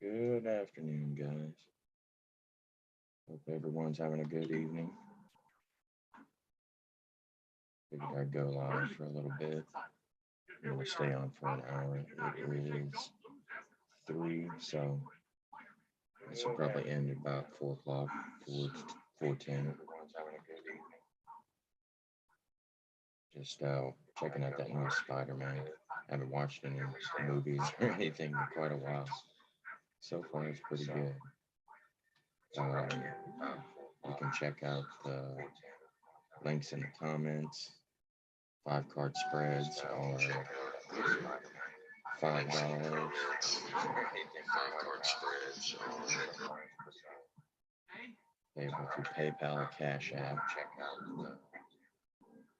Good afternoon, guys. Hope everyone's having a good evening. Figured I'd go live for a little bit. I'm gonna stay on for an hour. It is 3, so this will probably end at about 4 o'clock, 4:10. Everyone's having a good evening. Just checking out that new Spider-Man. Haven't watched any movies or anything in quite a while. So far, it's pretty good. Um, you can check out the links in the comments. 5 card spreads are $5. 5 card spreads are payable through PayPal or Cash App. Check out the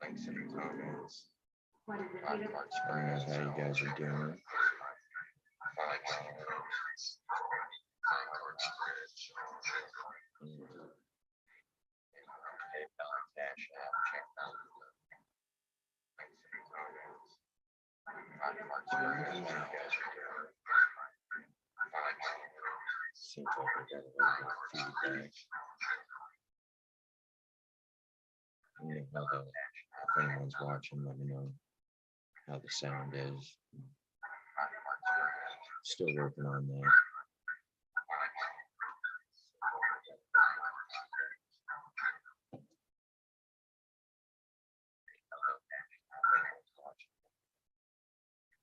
links in the comments. 5 card spreads. How you guys are doing? $5 spreads. PayPal or Cash App. Check out the links in the comments. 5 card spreads. How you guys are doing? Seems like we got a little bit of feedback. If anyone's watching, let me know how the sound is. Still working on that.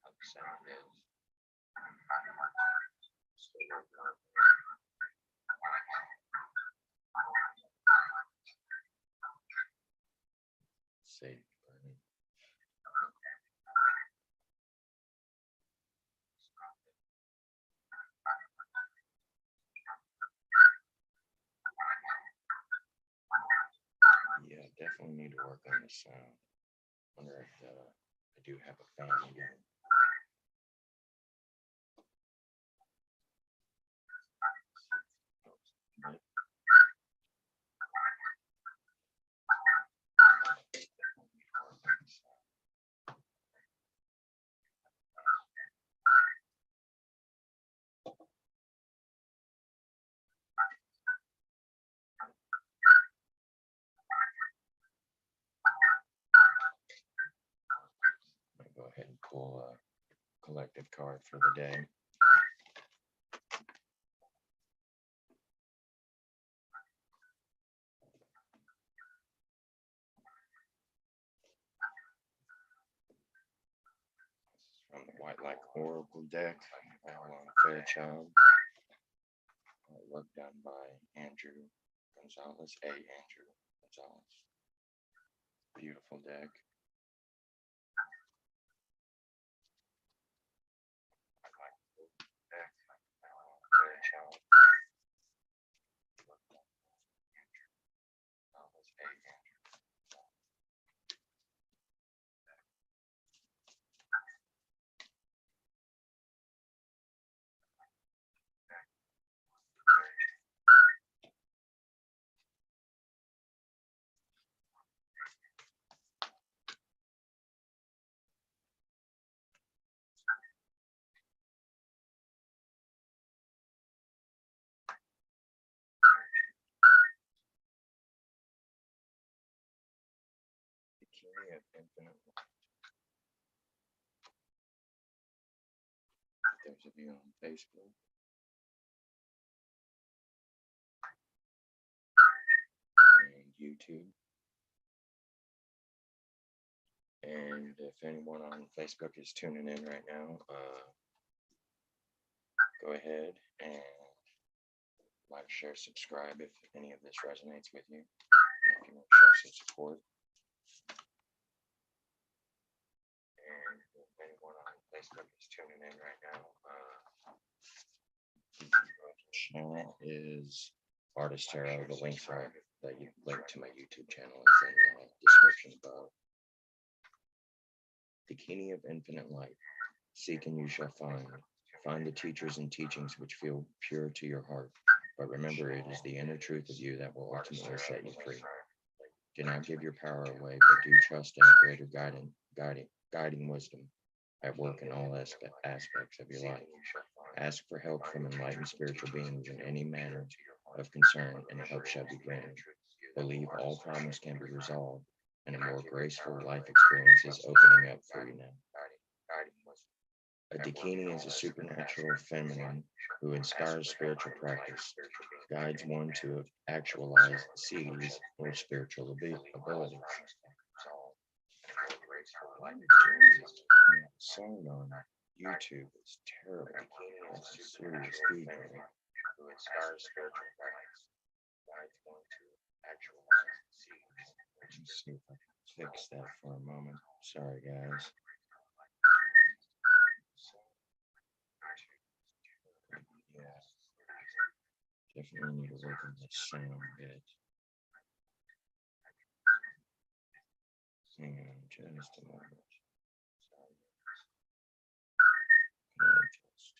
How the sound is. Still working on that. Save burning. Yeah, definitely need to work on the sound. Wonder if I do have a fan again. I'll go ahead and pull a collective card for the day. From the White Light Oracle deck, Avalon Fairchild. Work done by Andrew Gonzalez, Andrew Gonzalez. Beautiful deck. Fairchild. Work done by Andrew Gonzalez, Andrew. The Key of Infinite Light. Those of you on Facebook. And YouTube. And if anyone on Facebook is tuning in right now, go ahead and like, share, subscribe if any of this resonates with you. And if you want to show some support. And if anyone on Facebook is tuning in right now, channel is Artist Tarot. The links are that you link to my YouTube channel is in the description above. The Key of Infinite Light. Seek and you shall find. Find the teachers and teachings which feel pure to your heart. But remember, it is the inner truth of you that will ultimately set you free. Do not give your power away, but do trust in a greater guiding wisdom at work in all aspects of your life. Ask for help from enlightened spiritual beings in any matter of concern, and help shall be granted. Believe all problems can be resolved, and a more graceful life experience is opening up for you now. A Dakini is a supernatural feminine who inspires spiritual practice, guides one to actualize CDs or spiritual abilities. Yeah, song on YouTube is terrible. That's a serious feed. Who inspires spiritual practice, guides one to actualize CDs. Let's see if I can fix that for a moment. Sorry, guys. Yeah, definitely need to work on that sound bit. Hang on just a moment. Sorry. Just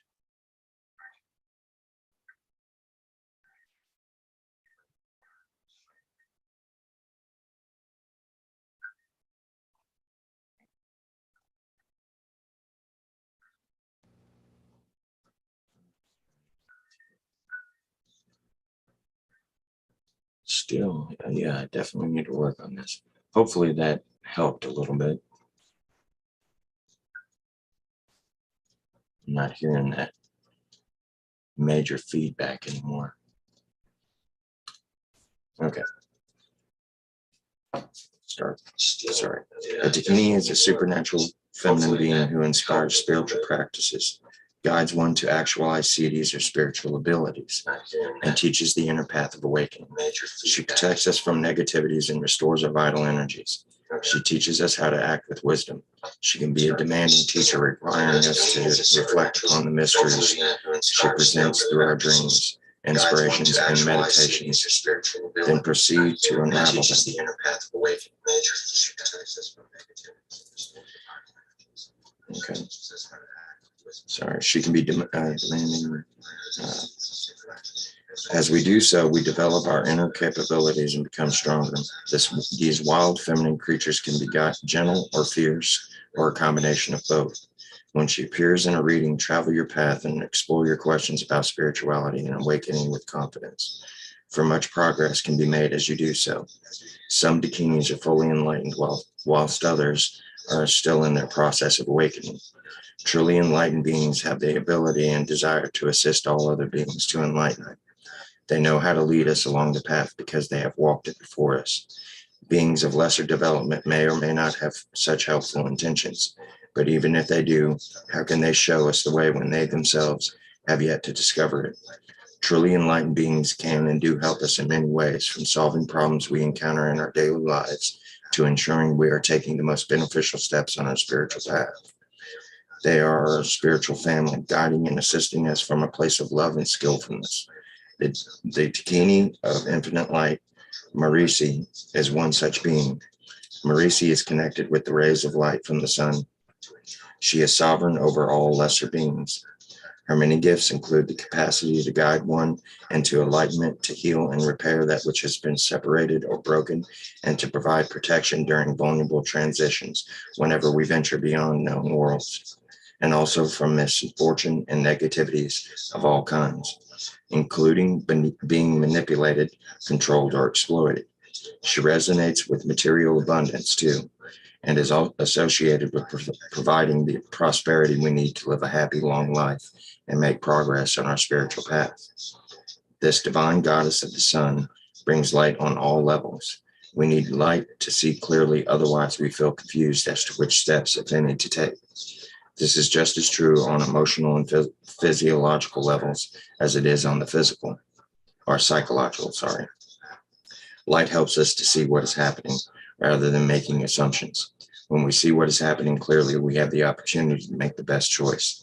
still, yeah, I definitely need to work on this. Hopefully that helped a little bit. I'm not hearing that major feedback anymore. Okay. Start. Sorry. A Dakini is a supernatural feminine being who inspires spiritual practices, guides one to actualize CDs or spiritual abilities, and teaches the inner path of awakening. She protects us from negativities and restores our vital energies. She teaches us how to act with wisdom. She can be a demanding teacher, requiring us to reflect upon the mysteries she presents through our dreams, inspirations, and meditations, then proceed to unravel them. Okay. Sorry, she can be demanding. As we do so, we develop our inner capabilities and become stronger. These wild feminine creatures can be gentle or fierce, or a combination of both. When she appears in a reading, travel your path and explore your questions about spirituality and awakening with confidence. For much progress can be made as you do so. Some Dakinis are fully enlightened, whilst others are still in their process of awakening. Truly enlightened beings have the ability and desire to assist all other beings to enlighten. They know how to lead us along the path because they have walked it before us. Beings of lesser development may or may not have such helpful intentions, but even if they do, how can they show us the way when they themselves have yet to discover it? Truly enlightened beings can and do help us in many ways, from solving problems we encounter in our daily lives to ensuring we are taking the most beneficial steps on our spiritual path. They are our spiritual family, guiding and assisting us from a place of love and skillfulness. The Dakini of infinite light, Marisi, is one such being. Marisi is connected with the rays of light from the sun. She is sovereign over all lesser beings. Her many gifts include the capacity to guide one into enlightenment, to heal and repair that which has been separated or broken, and to provide protection during vulnerable transitions whenever we venture beyond known worlds, and also from misfortune and negativities of all kinds, including being manipulated, controlled, or exploited. She resonates with material abundance too, and is associated with providing the prosperity we need to live a happy, long life and make progress on our spiritual path. This divine goddess of the sun brings light on all levels. We need light to see clearly, otherwise we feel confused as to which steps, if any, to take. This is just as true on emotional and physiological levels as it is on the physical, or psychological, sorry. Light helps us to see what is happening rather than making assumptions. When we see what is happening clearly, we have the opportunity to make the best choice.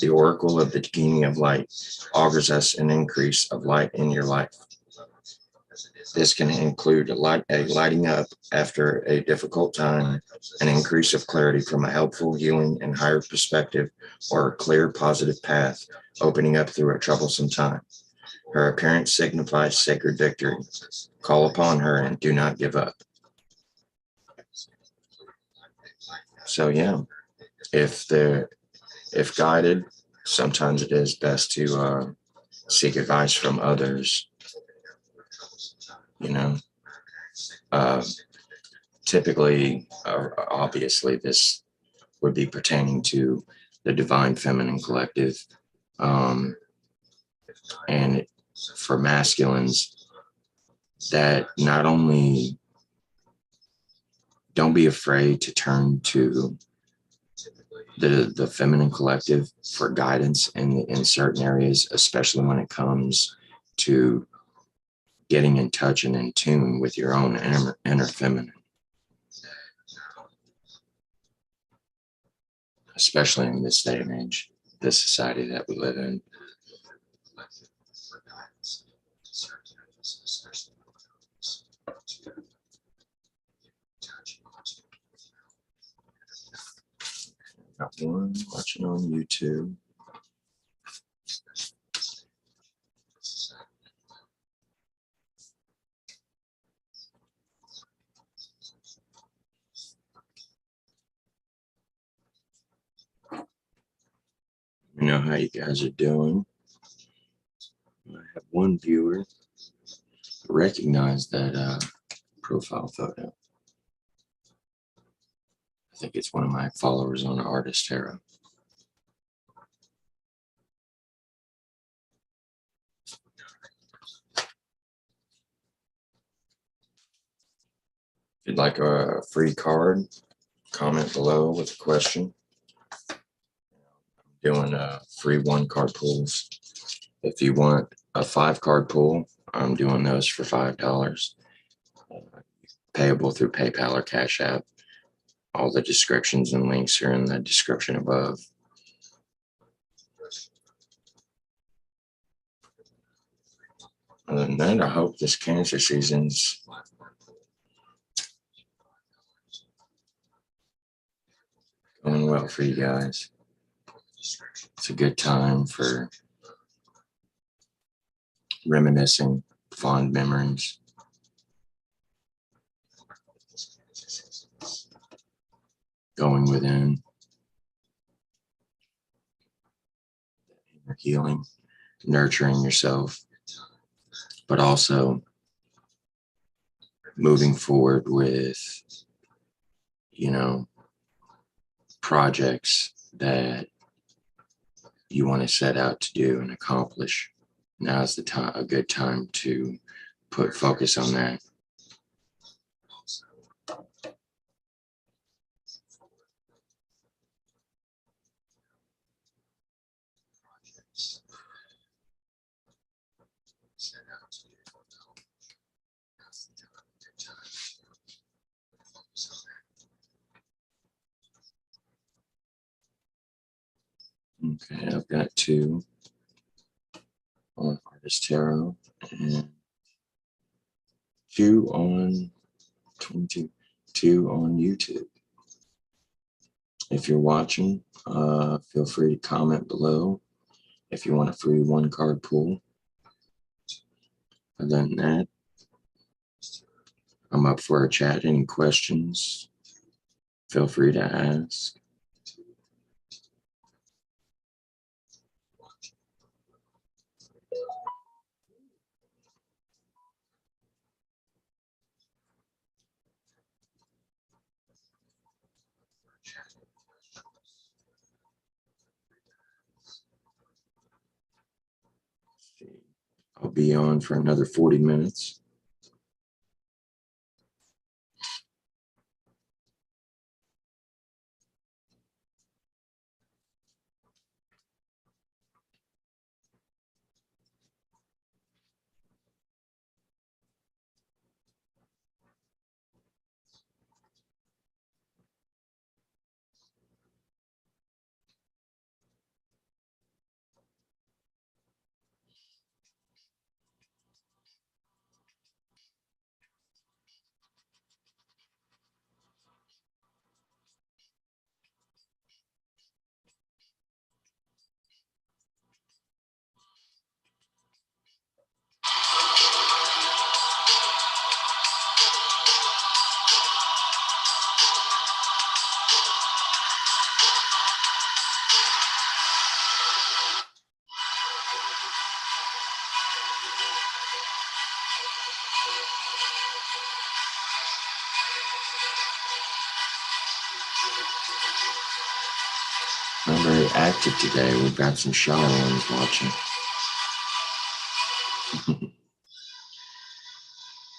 The oracle of the Dakini of light augurs us an increase of light in your life. This can include a lighting up after a difficult time, an increase of clarity from a helpful, healing, and higher perspective, or a clear, positive path opening up through a troublesome time. Her appearance signifies sacred victory. Call upon her and do not give up. So yeah, if guided, sometimes it is best to seek advice from others, you know. Uh, Typically, obviously, this would be pertaining to the Divine Feminine Collective. Um, and for masculines, that not only don't be afraid to turn to the feminine collective for guidance in certain areas, especially when it comes to getting in touch and in tune with your own inner feminine, especially in this day and age, this society that we live in. Got one watching on YouTube. You know how you guys are doing. I have one viewer recognize that profile photo. I think it's one of my followers on Artist Tarot. If you'd like a free card, comment below with a question. I'm doing free 1-card pulls. If you want a 5-card pull, I'm doing those for $5. Payable through PayPal or Cash App. All the descriptions and links are in the description above. Other than that, I hope this Cancer season's going well for you guys. It's a good time for reminiscing fond memories. Going within, healing, nurturing yourself, but also moving forward with, projects that you want to set out to do and accomplish. Now's the time, a good time to put focus on that. Okay, I've got 2 on Artist Tarot and 2 on 22 on YouTube. If you're watching, feel free to comment below if you want a free 1-card pull. Other than that, I'm up for a chat. Any questions, feel free to ask. I'll be on for another 40 minutes. I'm very active today. We've got some shy ones watching.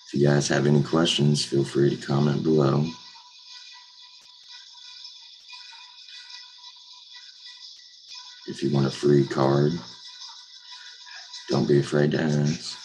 If you guys have any questions, feel free to comment below. If you want a free card, don't be afraid to ask.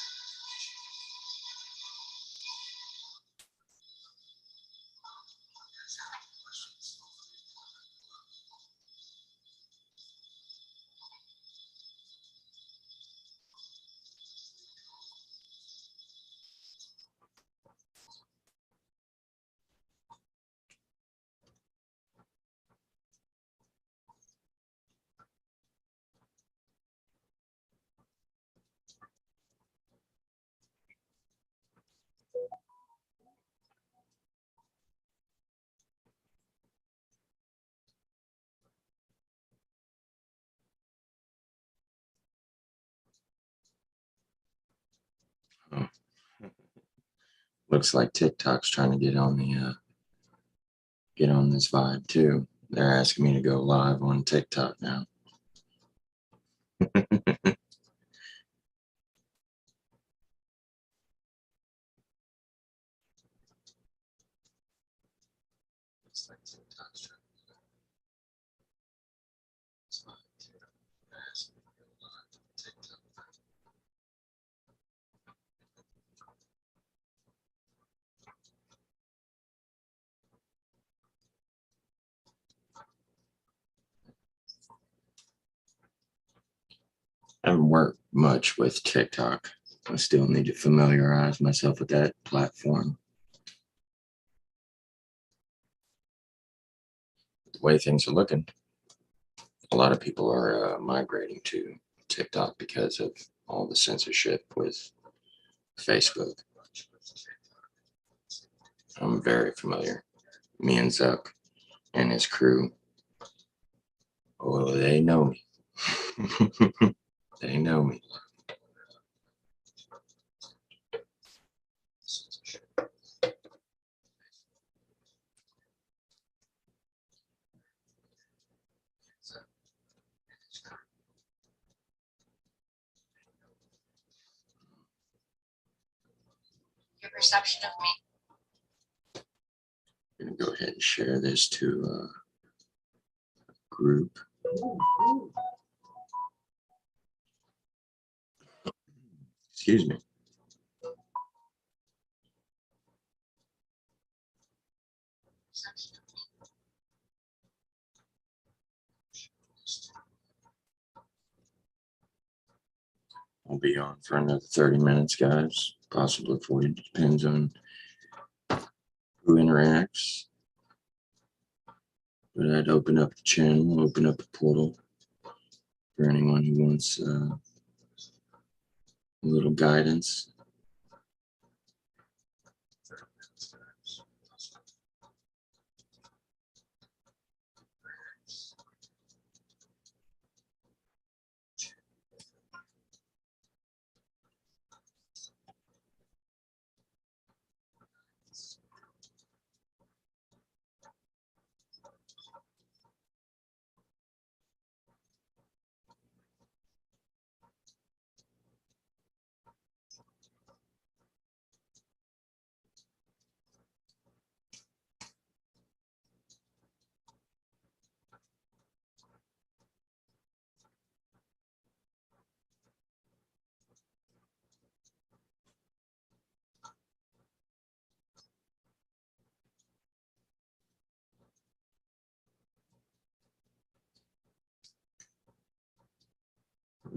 Oh. Looks like TikTok's trying to get on this vibe too. They're asking me to go live on TikTok now. Looks like TikTok's trying to get on this vibe too. They're asking me to go live on TikTok. I haven't worked much with TikTok. I still need to familiarize myself with that platform. The way things are looking, a lot of people are migrating to TikTok because of all the censorship with Facebook. I'm very familiar. Me and Zuck and his crew. Oh, they know me. They know me. Your perception of me. I'm gonna go ahead and share this to a group. Excuse me. I'll be on for another 30 minutes, guys. Possibly 40. Depends on who interacts. But I'd open up the channel, open up the portal for anyone who wants a little guidance.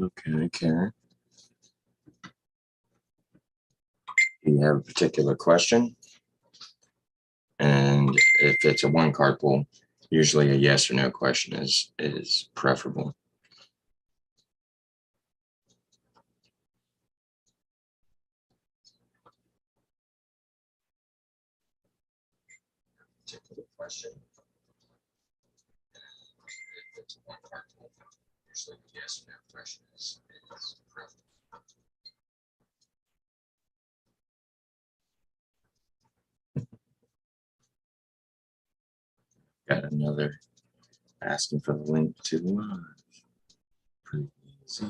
Okay, Karen. Do you have a particular question? And if it's a one card pull, usually a yes or no question is preferable. Particular question. If it's a one card pull, usually a yes or no question is preferable. Got another asking for the link to the live. Pretty easy.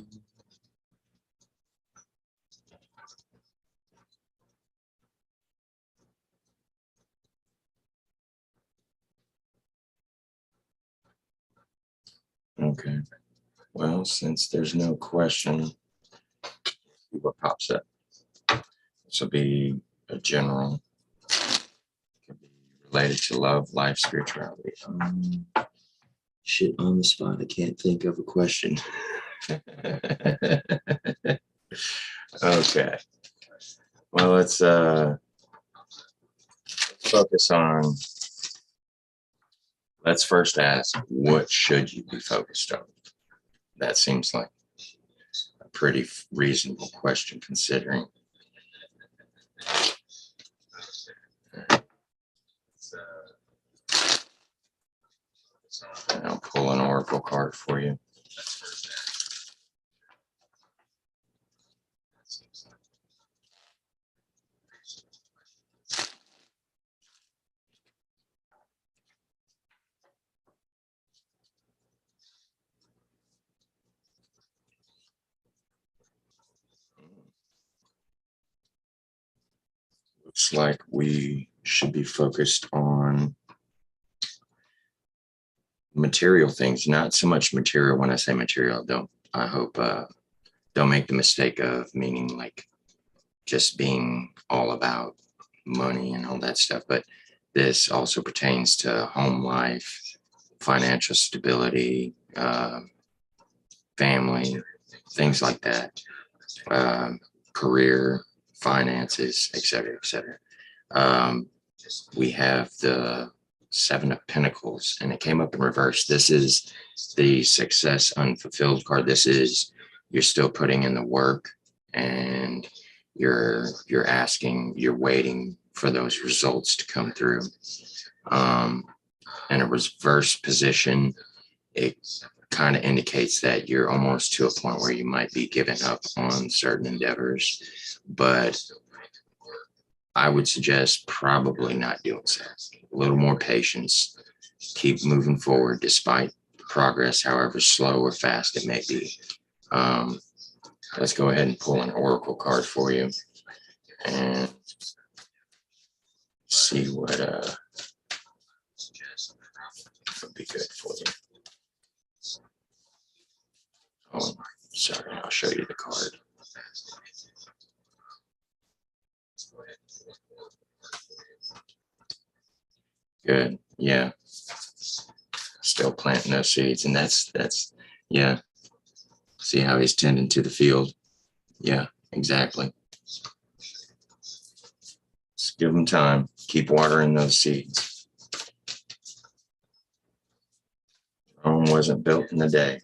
Okay. Well, since there's no question, see what pops up. This will be a general. Could be related to love, life, spirituality. Shit on the spot. I can't think of a question. Okay. Well, let's focus on. Let's first ask, what should you be focused on? That seems like a pretty reasonable question considering. I'll pull an oracle card for you. Looks like we should be focused on material things, not so much material. When I say material, I hope don't make the mistake of meaning like just being all about money and all that stuff. But this also pertains to home life, financial stability, family, things like that, career, finances, etc., etc. We have the Seven of Pentacles, and it came up in reverse. This is the success unfulfilled card. This is you're still putting in the work, and you're waiting for those results to come through. In a reverse position, it kind of indicates that you're almost to a point where you might be giving up on certain endeavors, but I would suggest probably not doing so. A little more patience. Keep moving forward despite progress, however slow or fast it may be. Let's go ahead and pull an oracle card for you and see what would be good for you. Oh, sorry, I'll show you the card. Good. Yeah. Still planting those seeds. And that's, yeah. See how he's tending to the field. Yeah, exactly. Just give them time. Keep watering those seeds. Rome wasn't built in a day.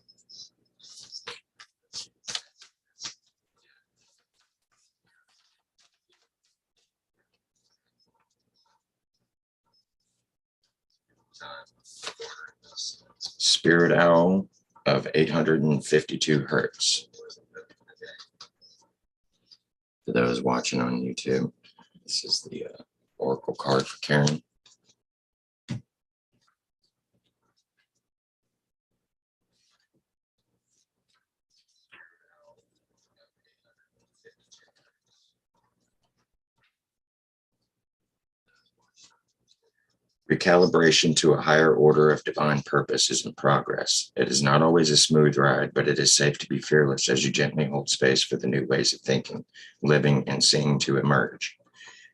Spirit Owl of 852 hertz. For those watching on YouTube, this is the oracle card for Karen. Recalibration to a higher order of divine purpose is in progress. It is not always a smooth ride, but it is safe to be fearless as you gently hold space for the new ways of thinking, living, and seeing to emerge.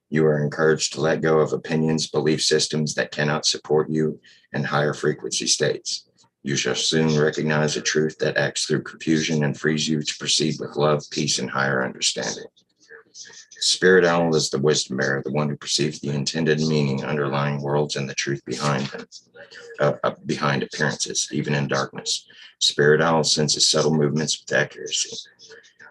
You are encouraged to let go of opinions, belief systems that cannot support you in higher frequency states. You shall soon recognize a truth that acts through confusion and frees you to proceed with love, peace, and higher understanding. Spirit Owl is the wisdom bearer, the one who perceives the intended meaning underlying worlds and the truth behind them, behind appearances, even in darkness. Spirit Owl senses subtle movements with accuracy.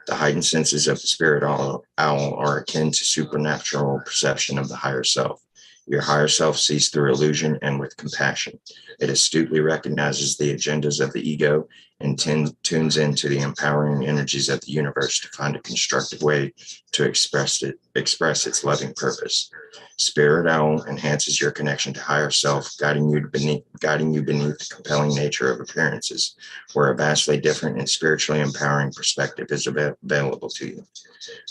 The heightened senses of the Spirit Owl are akin to supernatural perception of the higher self. Your higher self sees through illusion and with compassion. It astutely recognizes the agendas of the ego and tunes into the empowering energies of the universe to find a constructive way to express its loving purpose. Spirit Owl enhances your connection to higher self, guiding you beneath the compelling nature of appearances, where a vastly different and spiritually empowering perspective is available to you.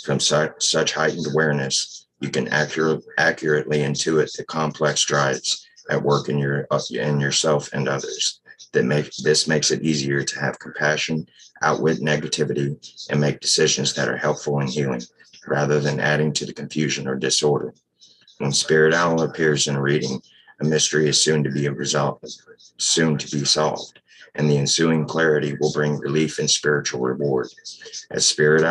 From such heightened awareness, you can accurately intuit the complex drives at work in yourself and others. This makes it easier to have compassion, outwit negativity, and make decisions that are helpful and healing, rather than adding to the confusion or disorder. When Spirit Owl appears in a reading, a mystery is soon to be solved, and the ensuing clarity will bring relief and spiritual reward. As Spirit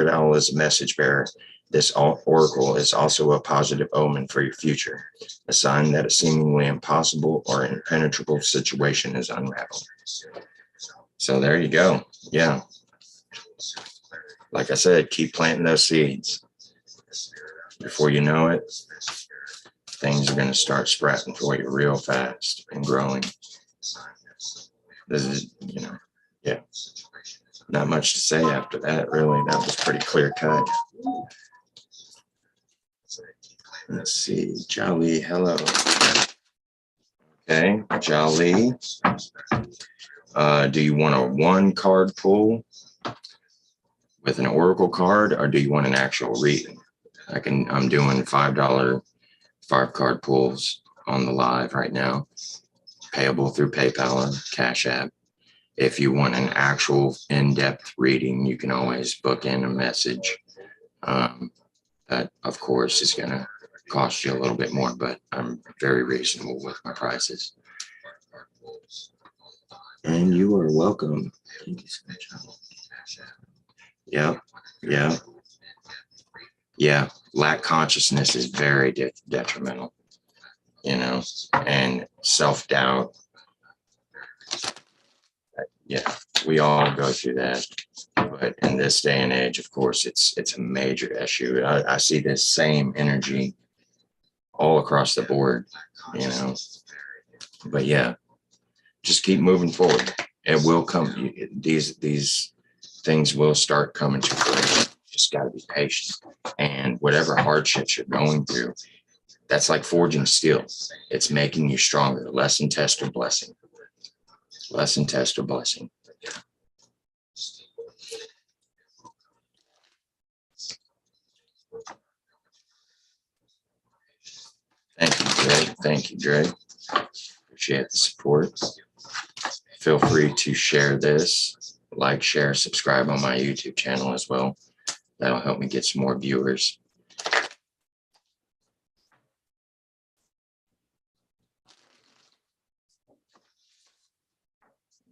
Owl is a message bearer, this oracle is also a positive omen for your future, a sign that a seemingly impossible or impenetrable situation is unraveling. So there you go. Yeah. Like I said, keep planting those seeds. Before you know it, things are going to start sprouting for you real fast and growing. This is, yeah. Not much to say after that, really. That was pretty clear cut. Let's see. Jolly, hello. Okay, Jolly. Do you want a 1-card pull with an oracle card, or do you want an actual reading? I'm doing $5 5-card pulls on the live right now, payable through PayPal or Cash App. If you want an actual in-depth reading, you can always book in a message. That, of course, is going to cost you a little bit more, but I'm very reasonable with my prices. And you are welcome. Thank you so much. Yeah. Lack consciousness is very detrimental, and self-doubt. Yeah, we all go through that. But in this day and age, of course, it's a major issue. I see this same energy all across the board, But yeah, just keep moving forward. It will come. These things will start coming to fruition. Just got to be patient. And whatever hardships you're going through, that's like forging steel. It's making you stronger. Lesson, test, or blessing. Lesson, test, or blessing. Thank you, Dre. Appreciate the support. Feel free to share this, like, share, subscribe on my YouTube channel as well. That'll help me get some more viewers.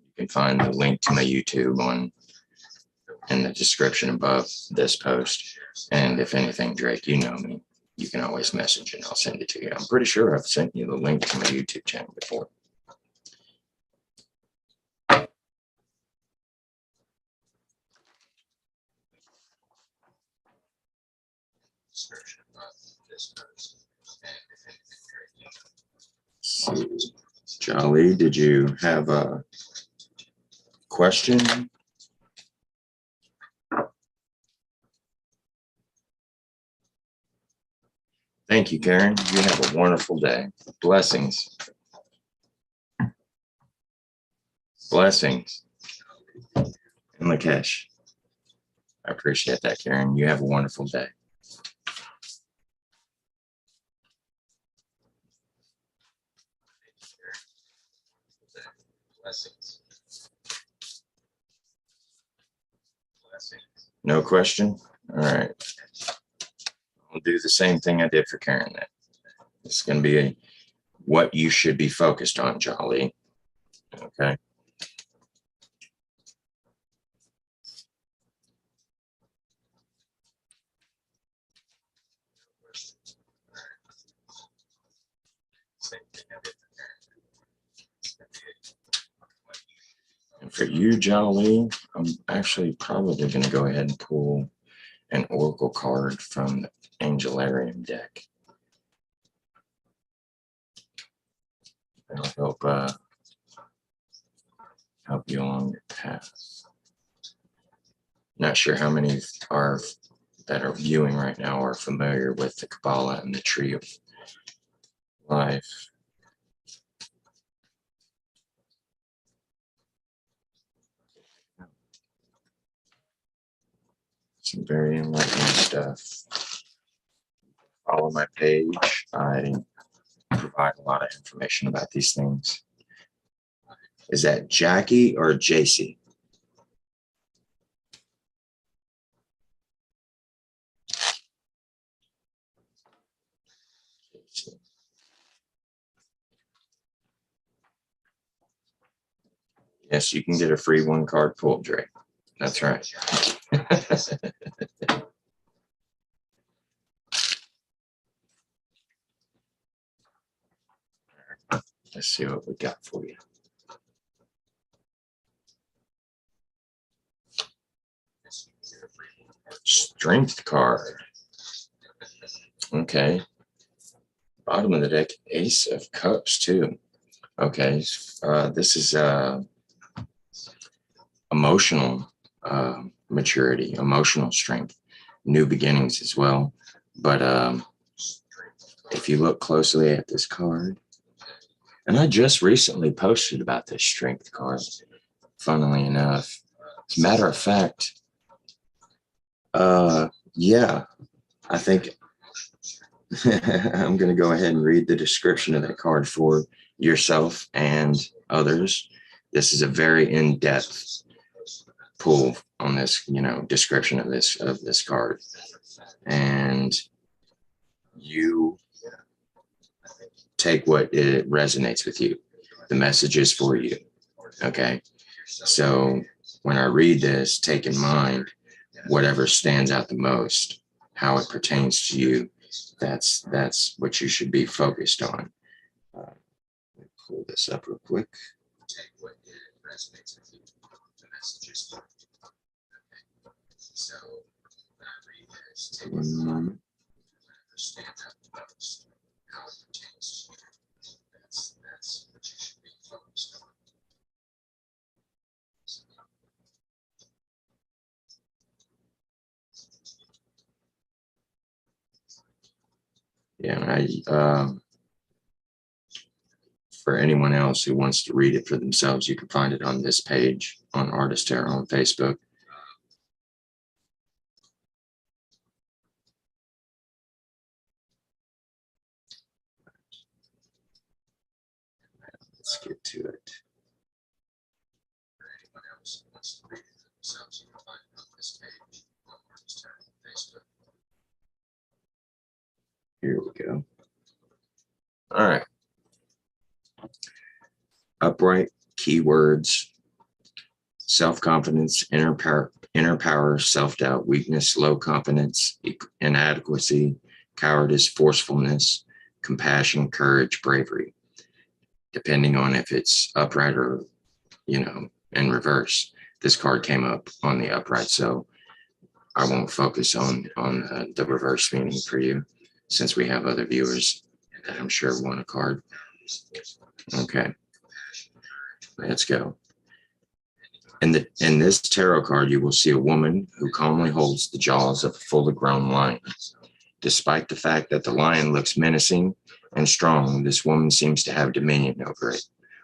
You can find the link to my YouTube in the description above this post. And if anything, Drake, you know me. You can always message and I'll send it to you. I'm pretty sure I've sent you the link to my YouTube channel before. Jolly, did you have a question? Thank you, Karen. You have a wonderful day. Blessings. Blessings. And Lakesh. I appreciate that, Karen. You have a wonderful day. No question? All right. I'll do the same thing I did for Karen then. It's going to be what you should be focused on, Jolly. Okay. And for you, Jolly, I'm actually probably going to go ahead and pull an oracle card from the Angelarium deck. It'll help you along your path. Not sure how many are that are viewing right now are familiar with the Kabbalah and the Tree of Life. Some very enlightening stuff. Follow my page. I provide a lot of information about these things. Is that Jackie or JC? Yes, you can get a free 1-card pull, Drake. That's right. Let's see what we got for you. Strength card. Okay. Bottom of the deck, Ace of Cups too. Okay. This is emotional maturity, emotional strength, new beginnings as well. But if you look closely at this card, and I just recently posted about this strength card, funnily enough. As a matter of fact, yeah, I think I'm going to go ahead and read the description of that card for yourself and others. This is a very in-depth pull on this, description of this card, and you take what it resonates with you. The message is for you. Okay. So when I read this, take in mind whatever stands out the most, how it pertains to you. That's what you should be focused on. Let me pull this up real quick. Take what resonates with you. The message is for you. Okay. So when I read this, take one moment. Whatever stands out the most, how it pertains to you. That's what you should be focused on. Yeah, for anyone else who wants to read it for themselves, you can find it on this page on Artist Tarot on Facebook. Let's get to it. For anyone else who wants to read it for themselves, you can find it on this page on Artist Tarot on Facebook. Here we go. All right. Upright keywords: self-confidence, inner power, self-doubt, weakness, low confidence, inadequacy, cowardice, forcefulness, compassion, courage, bravery. Depending on if it's upright or, in reverse. This card came up on the upright, so I won't focus on the reverse meaning for you, since we have other viewers that I'm sure want a card. Okay, let's go. In this tarot card, you will see a woman who calmly holds the jaws of a fully grown lion. Despite the fact that the lion looks menacing and strong, this woman seems to have dominion over it.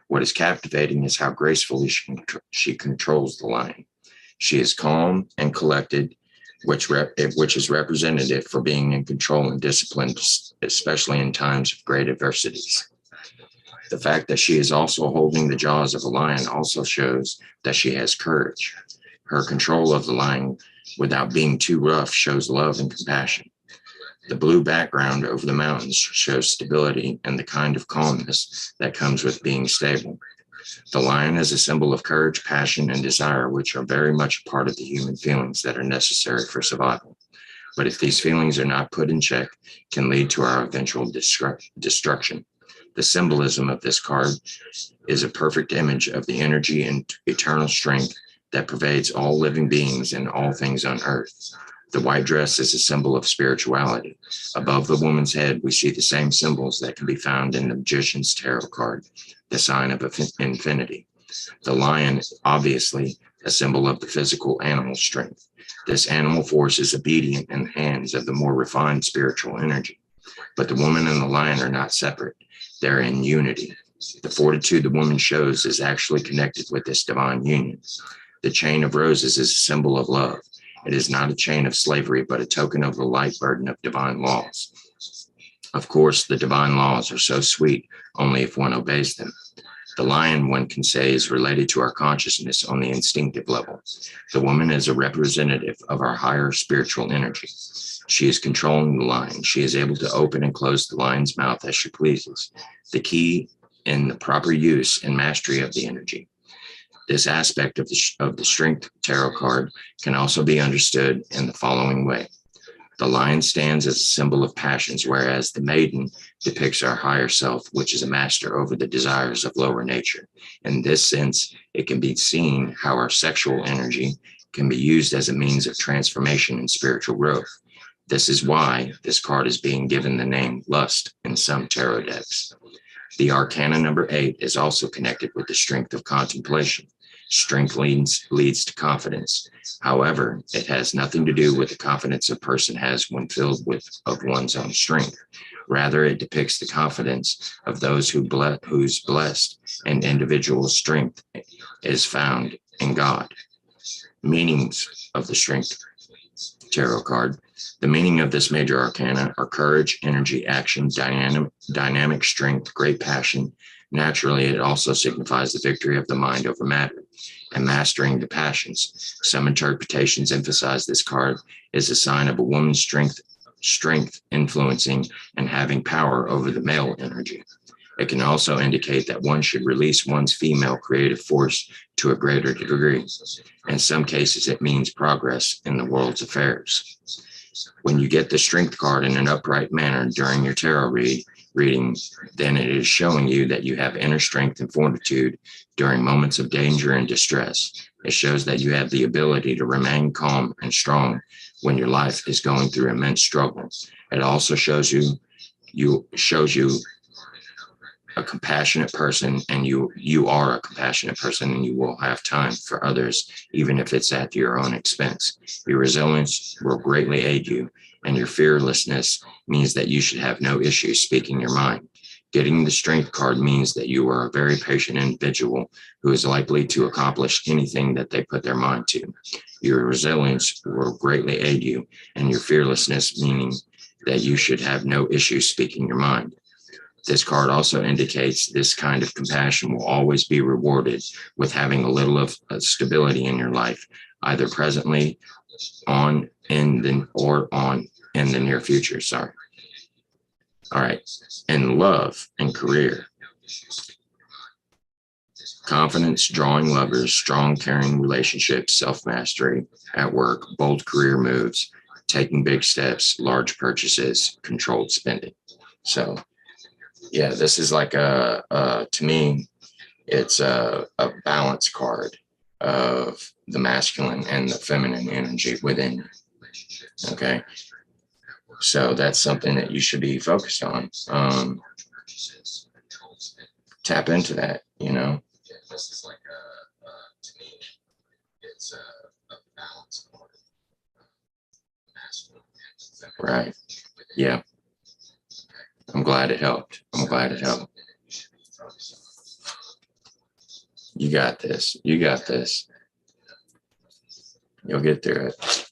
What is captivating is how gracefully she controls the lion. She is calm and collected, which is representative for being in control and disciplined, especially in times of great adversities. The fact that she is also holding the jaws of a lion also shows that she has courage. Her control of the lion without being too rough shows love and compassion. The blue background over the mountains shows stability and the kind of calmness that comes with being stable. The lion is a symbol of courage, passion, and desire, which are very much a part of the human feelings that are necessary for survival. But if these feelings are not put in check, can lead to our eventual destruction. The symbolism of this card is a perfect image of the energy and eternal strength that pervades all living beings and all things on earth. The white dress is a symbol of spirituality. Above the woman's head, we see the same symbols that can be found in the Magician's Tarot card, the sign of infinity. The lion, obviously, a symbol of the physical animal strength. This animal force is obedient in the hands of the more refined spiritual energy. But the woman and the lion are not separate. They're in unity. The fortitude the woman shows is actually connected with this divine union. The chain of roses is a symbol of love. It is not a chain of slavery, but a token of the light burden of divine laws. Of course, the divine laws are so sweet only if one obeys them. The lion, one can say, is related to our consciousness on the instinctive level. The woman is a representative of our higher spiritual energy. She is controlling the lion. She is able to open and close the lion's mouth as she pleases. The key in the proper use and mastery of the energy. This aspect of the Strength Tarot card can also be understood in the following way. The lion stands as a symbol of passions, whereas the maiden depicts our higher self, which is a master over the desires of lower nature. In this sense, it can be seen how our sexual energy can be used as a means of transformation and spiritual growth. This is why this card is being given the name Lust in some tarot decks. The arcana number 8 is also connected with the strength of contemplation. Strength leads to confidence. However, it has nothing to do with the confidence a person has when filled of one's own strength. Rather, it depicts the confidence of those whose blessed and individual strength is found in God. Meanings of the Strength Tarot card. The meaning of this major arcana are courage, energy, action, dynamic strength, great passion. Naturally, it also signifies the victory of the mind over matter and mastering the passions. Some interpretations emphasize this card is a sign of a woman's strength influencing and having power over the male energy. It can also indicate that one should release one's female creative force to a greater degree. In some cases, it means progress in the world's affairs. When you get the Strength card in an upright manner during your tarot reading, then it is showing you that you have inner strength and fortitude during moments of danger and distress. It shows that you have the ability to remain calm and strong when your life is going through immense struggle. It also shows you a compassionate person, and you are a compassionate person, and you will have time for others, even if it's at your own expense. Your resilience will greatly aid you, and your fearlessness means that you should have no issue speaking your mind. Getting the Strength card means that you are a very patient individual who is likely to accomplish anything that they put their mind to. Your resilience will greatly aid you, and your fearlessness meaning that you should have no issue speaking your mind. This card also indicates this kind of compassion will always be rewarded with having a little of stability in your life, either presently in the near future. Sorry. All right. In love and career. Confidence, drawing lovers, strong, caring relationships, self-mastery at work, bold career moves, taking big steps, large purchases, controlled spending. So, yeah, this is like to me, it's a balance card of the masculine and the feminine energy within you. Okay. So that's something that you should be focused on. Tap into that, you know. This is like to me, it's a balance card. Right. Yeah. I'm glad it helped. You got this. You'll get through it.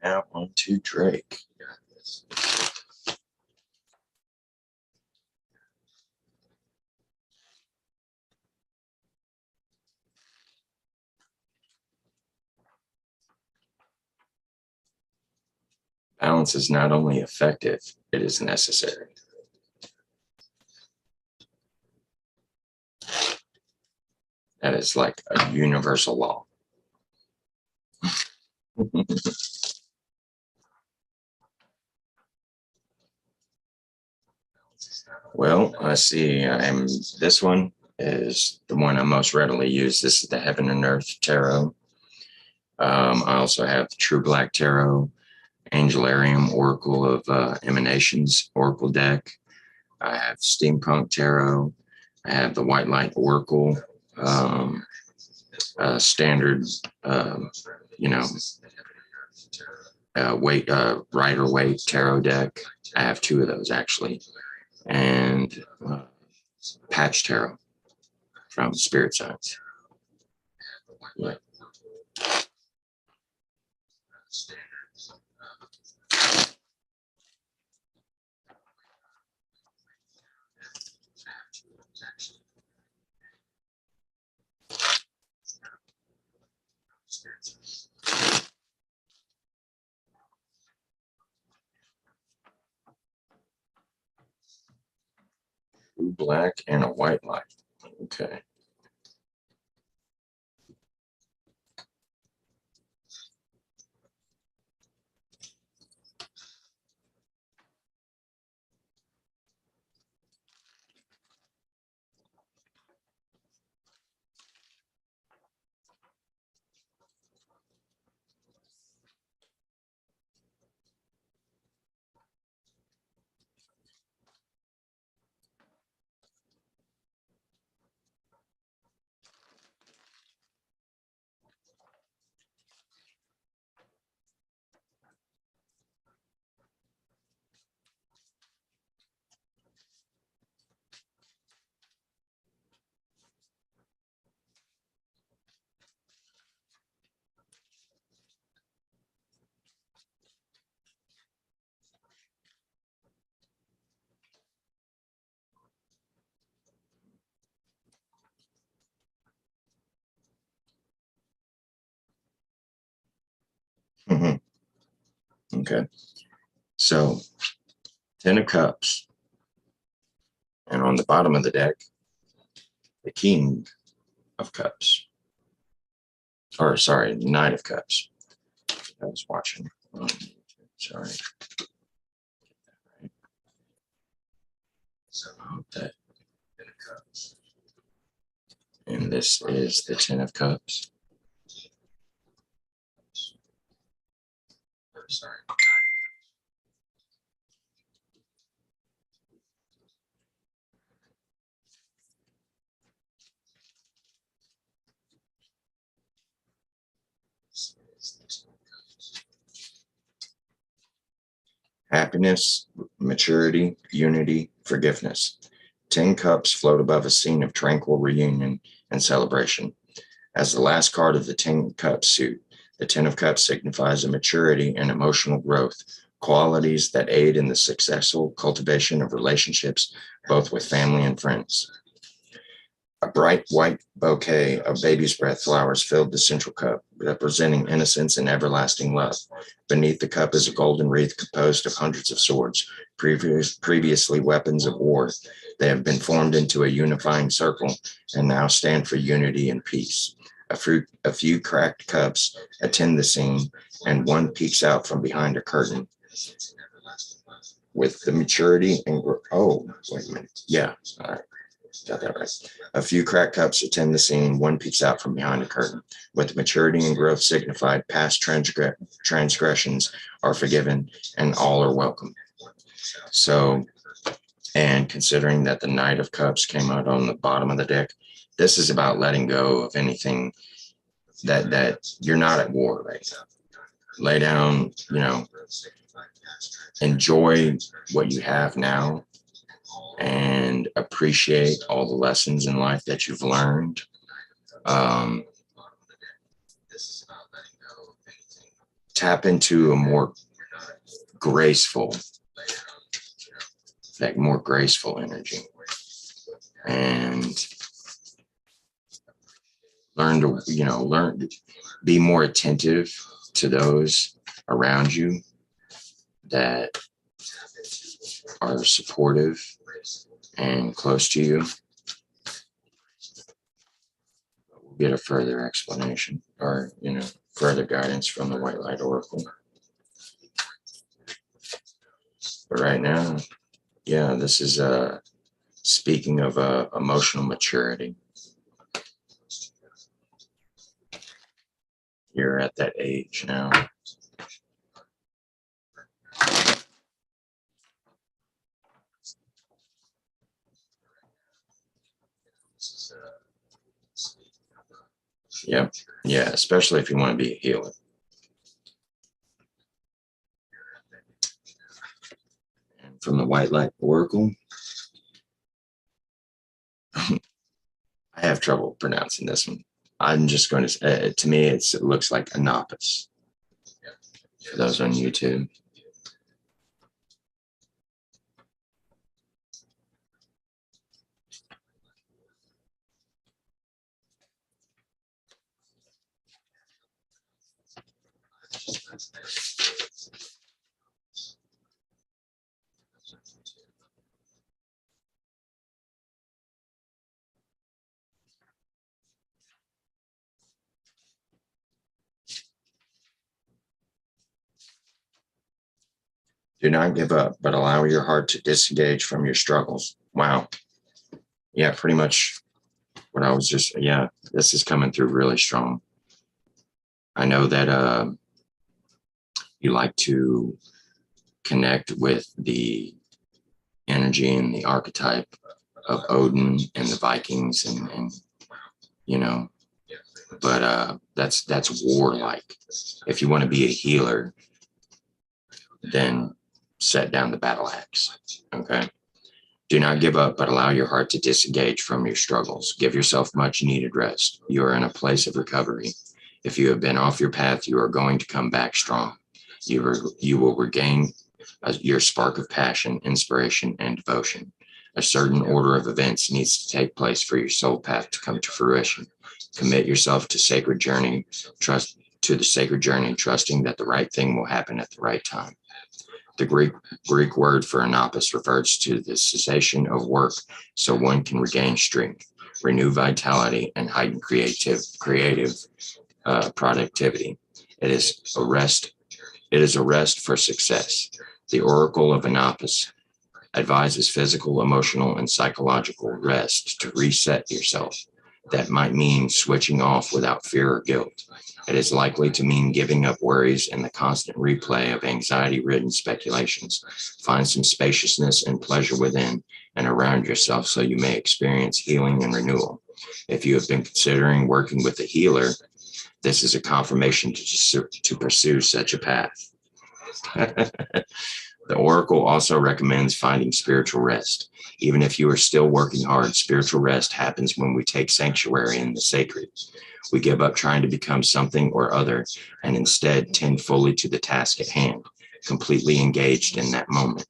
Now on to Drake. Balance is not only effective, it is necessary. That is like a universal law. Well, I see. This one is the one I most readily use. This is the Heaven and Earth Tarot. I also have the True Black Tarot, Angelarium Oracle of Emanations Oracle deck. I have Steampunk Tarot. I have the White Light Oracle, standard, you know, Rider Waite Tarot deck. I have two of those actually, and Patch Tarot from Spirit Science. Yeah. Blue, black, and a white light. Okay. Mhm. Okay. So 10 of Cups. And on the bottom of the deck, the King of Cups. Or sorry, Knight of Cups. I was watching. Sorry. So I hope that. And this is the 10 of Cups. Sorry. Happiness, maturity, unity, forgiveness. 10 cups float above a scene of tranquil reunion and celebration. As the last card of the 10 cups suit, the 10 of cups signifies a maturity and emotional growth, qualities that aid in the successful cultivation of relationships, both with family and friends. A bright white bouquet of baby's breath flowers filled the central cup, representing innocence and everlasting love. Beneath the cup is a golden wreath composed of hundreds of swords, previously weapons of war. They have been formed into a unifying circle and now stand for unity and peace. A few cracked cups attend the scene, and one peeks out from behind a curtain. With the maturity and wait a minute. Yeah, all right. Got that right. A few cracked cups attend the scene. One peeks out from behind a curtain. With maturity and growth signified, past transgressions are forgiven and all are welcome. So, and considering that the Knight of Cups came out on the bottom of the deck, this is about letting go of anything that you're not at war right now. Lay down, enjoy what you have now and appreciate all the lessons in life that you've learned. Tap into a more graceful energy and learn to be more attentive to those around you that are supportive and close to you. We'll get a further explanation or, further guidance from the White Light Oracle. But right now, this is Speaking of emotional maturity, you're at that age now. Yep. Yeah, especially if you want to be a healer. And from the White Light Oracle, I have trouble pronouncing this one. I'm just going to me, it looks like Anapis. For those on YouTube. Do not give up, but allow your heart to disengage from your struggles. Wow. Yeah, pretty much what I was just, yeah, this is coming through really strong. I know that you like to connect with the energy and the archetype of Odin and the Vikings and you know, but that's warlike. If you want to be a healer, then set down the battle axe. Okay. Do not give up, but allow your heart to disengage from your struggles. Give yourself much needed rest. You are in a place of recovery. If you have been off your path, you are going to come back strong. You will regain your spark of passion, inspiration, and devotion. A certain order of events needs to take place for your soul path to come to fruition. Commit yourself to sacred journey, to the sacred journey, trusting that the right thing will happen at the right time. The Greek word for Anapis refers to the cessation of work so one can regain strength, renew vitality, and heighten creative productivity. It is a rest for success. The Oracle of Anapis advises physical, emotional, and psychological rest to reset yourself. That might mean switching off without fear or guilt. It is likely to mean giving up worries and the constant replay of anxiety-ridden speculations. Find some spaciousness and pleasure within and around yourself so you may experience healing and renewal. If you have been considering working with a healer, this is a confirmation to pursue such a path. The Oracle also recommends finding spiritual rest. Even if you are still working hard, spiritual rest happens when we take sanctuary in the sacred. We give up trying to become something or other and instead tend fully to the task at hand, completely engaged in that moment.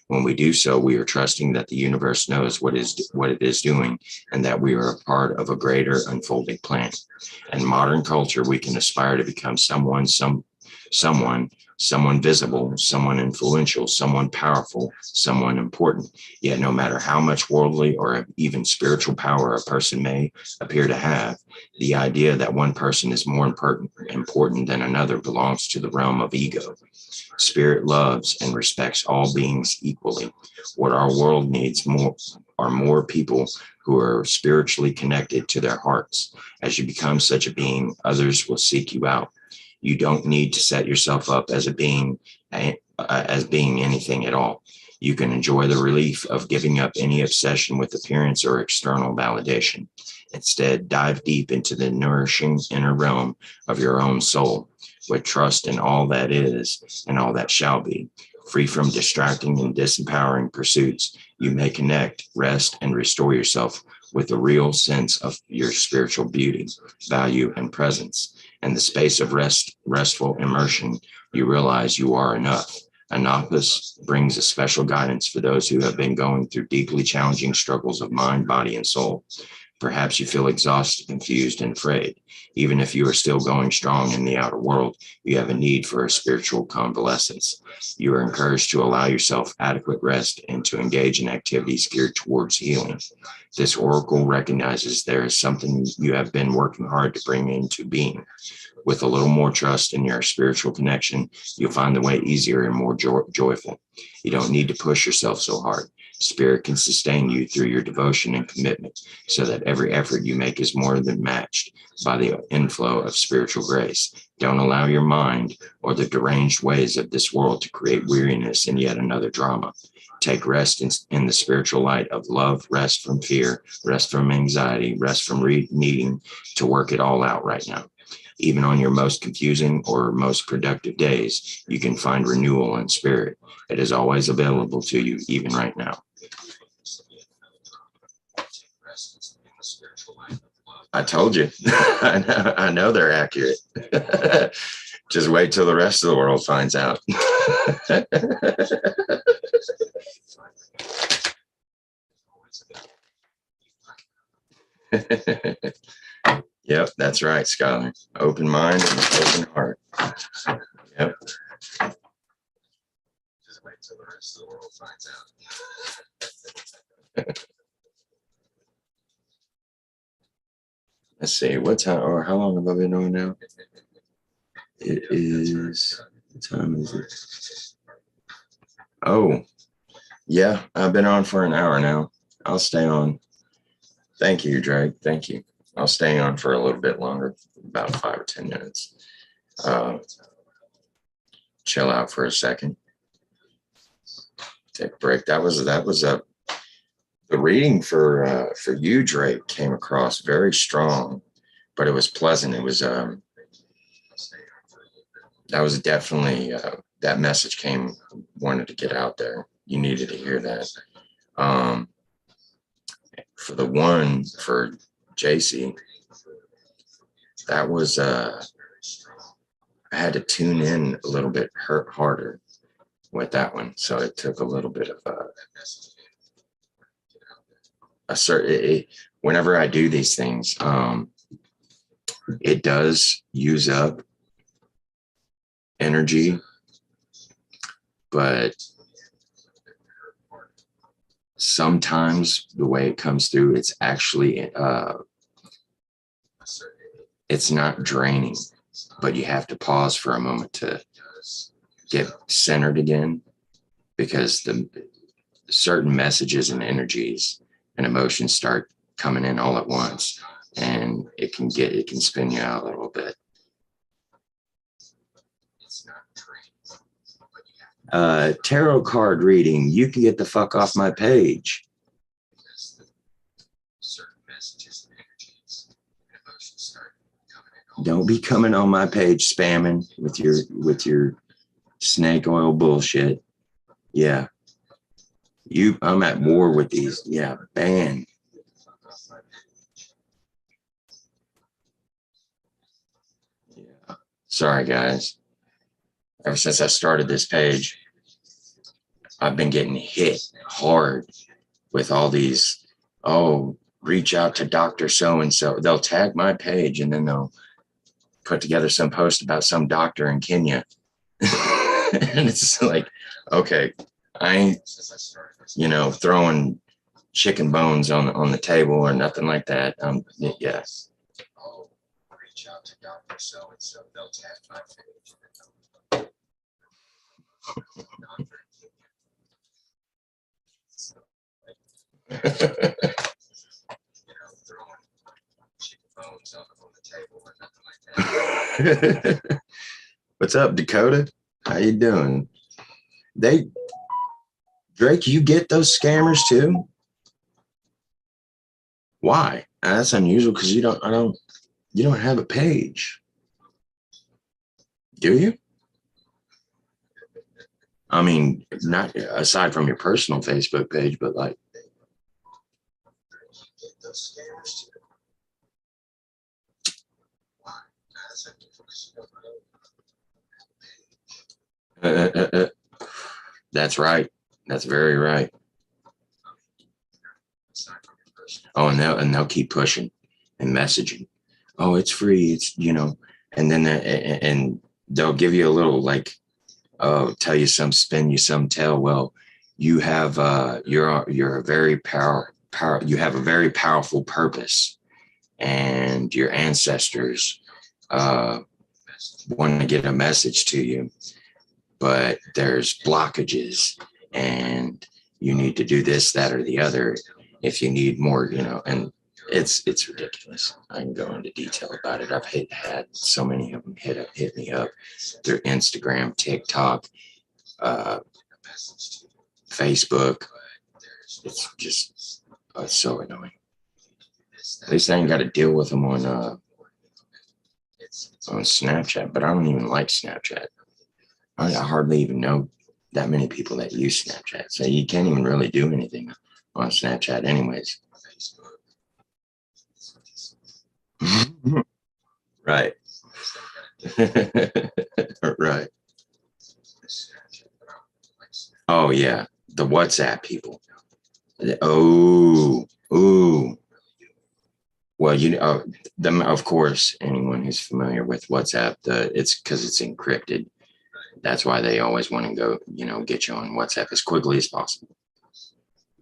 When we do so, we are trusting that the universe knows what it is doing and that we are a part of a greater unfolding plan. In modern culture, we can aspire to become someone visible, someone influential, someone powerful, someone important. Yet no matter how much worldly or even spiritual power a person may appear to have, the idea that one person is more important than another belongs to the realm of ego. Spirit loves and respects all beings equally. What our world needs are more people who are spiritually connected to their hearts. As you become such a being, others will seek you out. You don't need to set yourself up as being anything at all. You can enjoy the relief of giving up any obsession with appearance or external validation. Instead, dive deep into the nourishing inner realm of your own soul, with trust in all that is and all that shall be. Free from distracting and disempowering pursuits, you may connect, rest, and restore yourself with a real sense of your spiritual beauty, value, and presence. In the space of restful immersion, you realize you are enough. Anapis brings a special guidance for those who have been going through deeply challenging struggles of mind, body, and soul. Perhaps you feel exhausted, confused, and afraid. Even if you are still going strong in the outer world, you have a need for a spiritual convalescence. You are encouraged to allow yourself adequate rest and to engage in activities geared towards healing. This oracle recognizes there is something you have been working hard to bring into being. With a little more trust in your spiritual connection, you'll find the way easier and more joyful. You don't need to push yourself so hard. Spirit can sustain you through your devotion and commitment, so that every effort you make is more than matched by the inflow of spiritual grace. Don't allow your mind or the deranged ways of this world to create weariness in yet another drama. Take rest in the spiritual light of love, rest from fear, rest from anxiety, rest from needing to work it all out right now. Even on your most confusing or most productive days, you can find renewal in spirit. It is always available to you, even right now. I told you. I know they're accurate. Just wait till the rest of the world finds out. Yep, that's right, Skylar. Open mind and open heart. Yep. Just wait till the rest of the world finds out. Let's see, what time or how long have I been on now? It is, what time is it? Oh, yeah, I've been on for an hour now. I'll stay on. Thank you, Drake. Thank you. I'll stay on for a little bit longer, about 5 or 10 minutes. Chill out for a second. Take a break. That was the reading for you, Drake, came across very strong, but it was pleasant. It was that was definitely that message wanted to get out there. You needed to hear that. For the one for JC, that was I had to tune in a little bit harder with that one, so it took a little bit of whenever I do these things, it does use up energy, but sometimes the way it comes through, it's actually it's not draining, but you have to pause for a moment to get centered again, because the certain messages and energies and emotions start coming in all at once, and it can spin you out a little bit. Tarot card reading, you can get the fuck off my page. Don't be coming on my page spamming with your snake oil bullshit. Yeah. I'm at war with these. Yeah, ban. Yeah. Sorry, guys. Ever since I started this page, I've been getting hit hard with all these, reach out to Dr. So-and-so. They'll tag my page and then they'll put together some post about some doctor in Kenya. And it's like, okay, I ain't, throwing chicken bones on the table or nothing like that. Yes. Reach out to Dr. So-and-so. They'll tag my page. What's up, Dakota? How you doing? Drake, you get those scammers too? Why? That's unusual, because you don't have a page, do you? I mean, not aside from your personal Facebook page, but like. That's right. That's very right. Oh, and they'll keep pushing and messaging. Oh, it's free. It's, and then and they'll give you a little like, tell you some, spin you some tell. Well, you have you're a very you have a very powerful purpose, and your ancestors want to get a message to you, but there's blockages, and you need to do this, that, or the other. If you need more, and it's ridiculous. I can go into detail about it. I've had so many of them hit me up through Instagram, TikTok, uh, Facebook. It's just so annoying. At least I ain't got to deal with them on Snapchat, but I don't even like Snapchat. I hardly even know that many people that use Snapchat, so you can't even really do anything on Snapchat anyways. Right. Right. Oh yeah, the WhatsApp people. Oh, ooh. Well, them, of course, anyone who's familiar with WhatsApp, it's because it's encrypted. That's why they always want to go, get you on WhatsApp as quickly as possible.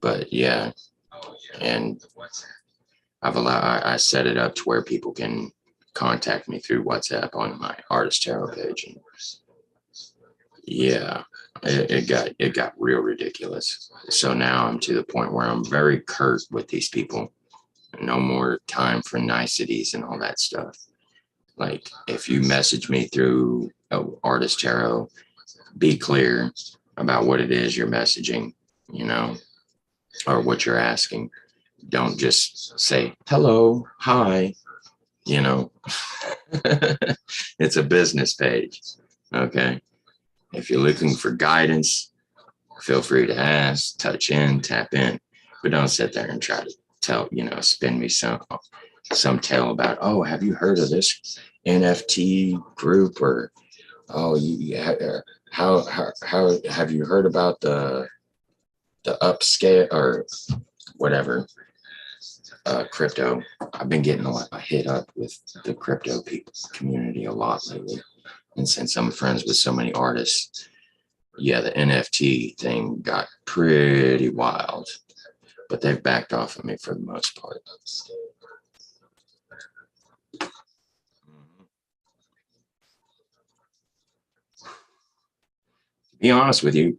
But yeah, and I set it up to where people can contact me through WhatsApp on my Artist Tarot page. And yeah, it got real ridiculous. So now I'm to the point where I'm very curt with these people. No more time for niceties and all that stuff. Like if you message me through Artist Tarot, be clear about what it is you're messaging, or what you're asking. Don't just say hello, hi, it's a business page. Okay. If you're looking for guidance, feel free to ask, touch in, tap in, but don't sit there and try to spin me some tale about, oh, have you heard of this NFT group, or oh, how have you heard about the upscale or whatever crypto? I've been getting hit up with the crypto people community a lot lately, and since I'm friends with so many artists, yeah, the NFT thing got pretty wild, but they've backed off of me for the most part. To be honest with you,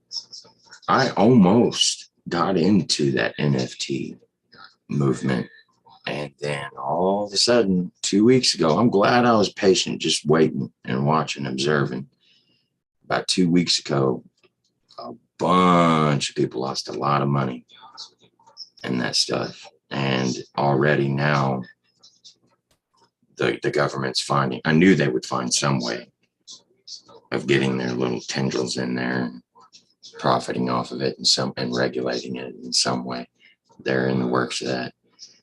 I almost got into that NFT movement. And then all of a sudden, 2 weeks ago, I'm glad I was patient, just waiting and watching, observing. About 2 weeks ago, a bunch of people lost a lot of money in that stuff. And already now, the government's finding, I knew they would find some way of getting their little tendrils in there and profiting off of it and regulating it in some way. They're in the works of that.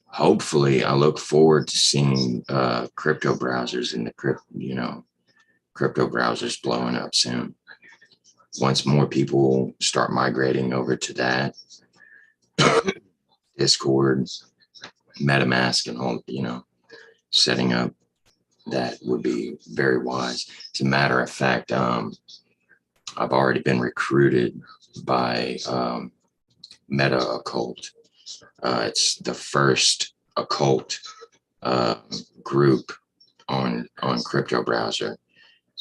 Hopefully, I look forward to seeing crypto browsers and crypto browsers blowing up soon. Once more people start migrating over to that, Discord, MetaMask, and all, setting up, that would be very wise. As a matter of fact, I've already been recruited by Meta Occult. It's the first occult group on crypto browser,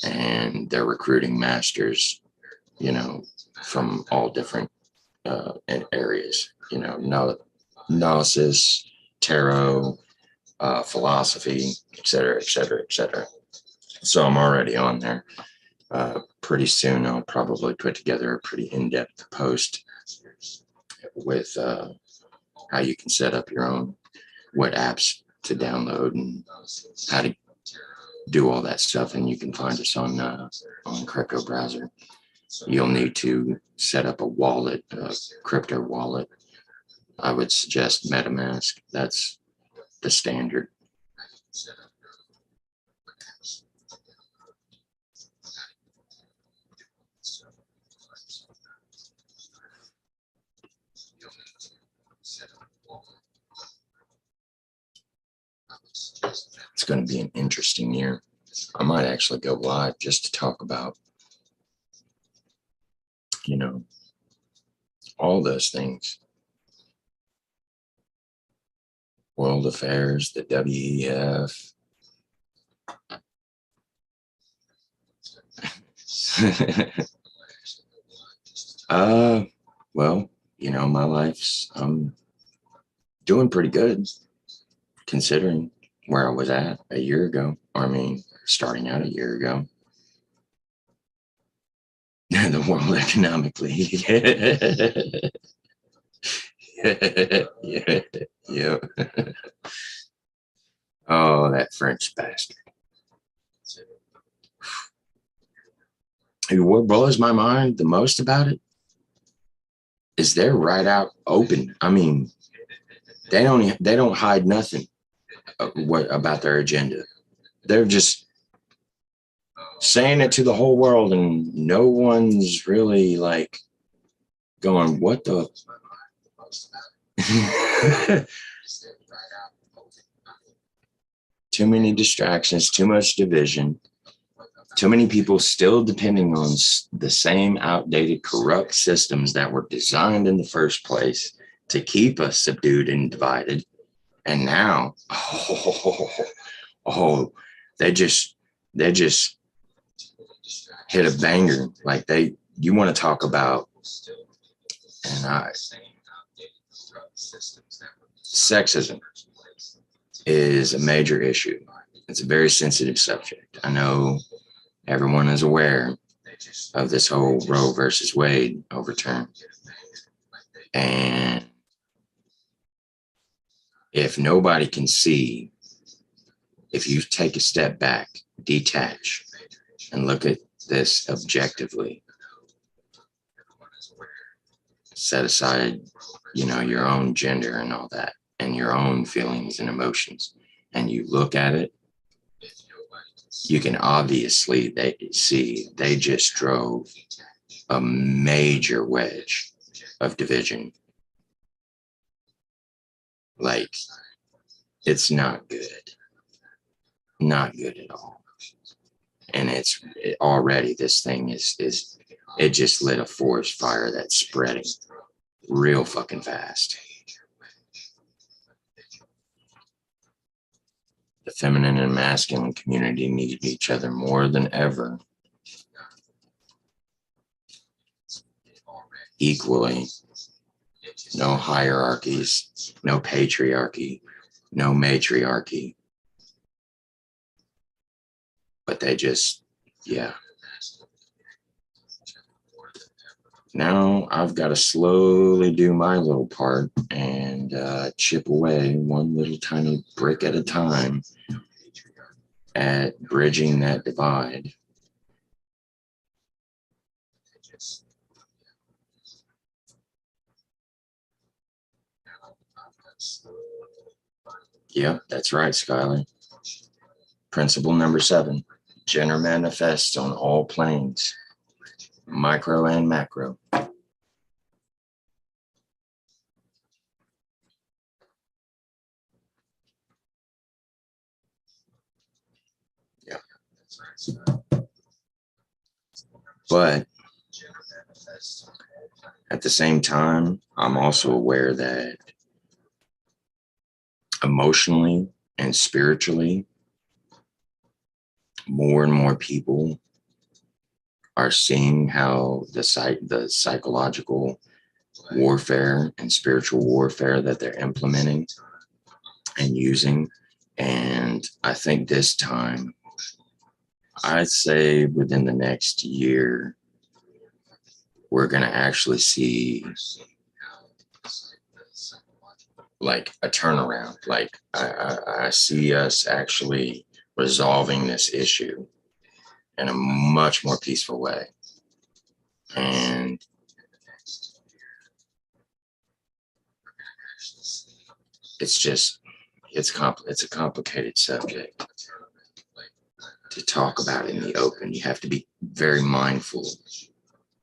and they're recruiting masters, from all different areas, Gnosis, tarot, philosophy, et cetera, et cetera, et cetera. So I'm already on there. Pretty soon I'll probably put together a pretty in-depth post with how you can set up your own, what apps to download, and how to do all that stuff. And you can find us on crypto browser. You'll need to set up a wallet, a crypto wallet. I would suggest MetaMask. That's the standard. It's going to be an interesting year. I might actually go live just to talk about, all those things. World affairs, the WEF. Well, you know, my life's doing pretty good considering where I was at a year ago. I mean, starting out a year ago. The world economically. Yeah. Yeah. Oh, that French bastard. What blows my mind the most about it is they're right out open. I mean, they don't hide nothing about their agenda. They're just saying it to the whole world, and no one's really like going, "What the?" Too many distractions, too much division, too many people still depending on the same outdated, corrupt systems that were designed in the first place to keep us subdued and divided. And now, they just hit a banger. Like you want to talk about, sexism is a major issue. It's a very sensitive subject. I know everyone is aware of this whole Roe versus Wade overturn. And if nobody can see, if you take a step back, detach, and look at this objectively, set aside, your own gender and all that, and your own feelings and emotions, and you look at it, you can obviously see they just drove a major wedge of division. Like, it's not good. Not good at all. And already this thing is it just lit a forest fire that's spreading real fucking fast. The feminine and masculine community need each other more than ever. Equally. No hierarchies, no patriarchy, no matriarchy. But they just, yeah. Now I've got to slowly do my little part and chip away one little tiny brick at a time at bridging that divide. Yeah, that's right, Skylar. Principle number 7, gender manifests on all planes, micro and macro. Yeah. But at the same time, I'm also aware that emotionally and spiritually, more and more people are seeing how the psychological warfare and spiritual warfare that they're implementing and using. And I think this time, I'd say within the next year, we're going to actually see like a turnaround. Like I see us actually resolving this issue in a much more peaceful way. And it's a complicated subject to talk about in the open. You have to be very mindful